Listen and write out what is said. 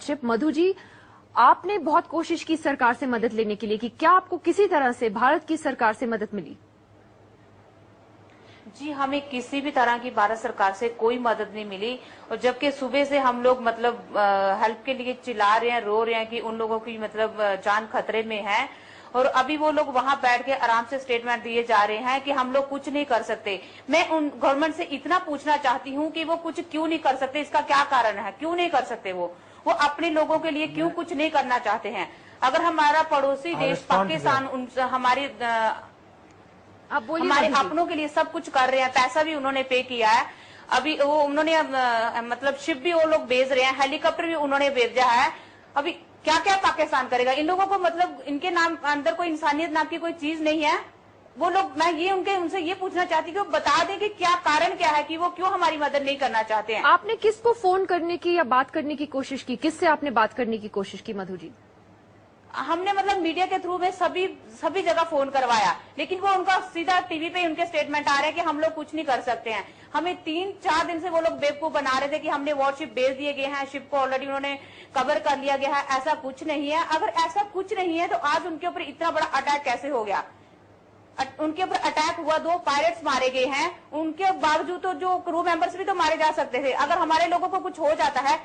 Hardship. Madhu ji, आपने बहुत कोशिश की सरकार से मदद लेने के लिए कि क्या आपको किसी तरह से भारत की सरकार से मदद मिली? जी, हमें किसी भी तरह की भारत सरकार से कोई मदद नहीं मिली। और जबकि सुबह से हम लोग मतलब हेल्प के लिए चिल्ला रहे हैं, रो रहे हैं कि उन लोगों की मतलब जान खतरे में है। और अभी वो लोग वहां बैठ के आराम से स्टेटमेंट दिए जा रहे हैं कि हम लोग कुछ नहीं कर सकते। मैं उन गवर्नमेंट से इतना पूछना चाहती हूँ कि वो कुछ क्यों नहीं कर सकते, इसका क्या कारण है, क्यों नहीं कर सकते? वो अपने लोगों के लिए क्यों कुछ नहीं करना चाहते हैं? अगर हमारा पड़ोसी देश पाकिस्तान हमारे अपनों के लिए सब कुछ कर रहे हैं, पैसा भी उन्होंने पे किया है। अभी वो उन्होंने मतलब शिप भी वो लोग भेज रहे हैं, हेलीकॉप्टर भी उन्होंने भेजा है। अभी क्या क्या पाकिस्तान करेगा? इन लोगों को मतलब इनके नाम अंदर कोई इंसानियत नाम की कोई चीज नहीं है। वो लोग, मैं ये उनसे ये पूछना चाहती हूँ कि वो बता दें कि क्या कारण क्या है कि वो क्यों हमारी मदद नहीं करना चाहते हैं। आपने किसको फोन करने की या बात करने की कोशिश की? किससे आपने बात करने की कोशिश की मधु जी? हमने मतलब मीडिया के थ्रू में सभी जगह फोन करवाया, लेकिन वो उनका सीधा टीवी पे उनके स्टेटमेंट आ रहे हैं कि हम लोग कुछ नहीं कर सकते हैं। हमें 3-4 दिन से वो लोग बेवकूफ बना रहे थे कि हमने वॉरशिप भेज दिए गए हैं, शिप को ऑलरेडी उन्होंने कवर कर लिया गया है। ऐसा कुछ नहीं है। अगर ऐसा कुछ नहीं है तो आज उनके ऊपर इतना बड़ा अटैक कैसे हो गया? उनके ऊपर अटैक हुआ, 2 पायलट्स मारे गए हैं। उनके बावजूद तो जो क्रू मेंबर्स भी तो मारे जा सकते थे। अगर हमारे लोगों को कुछ हो जाता है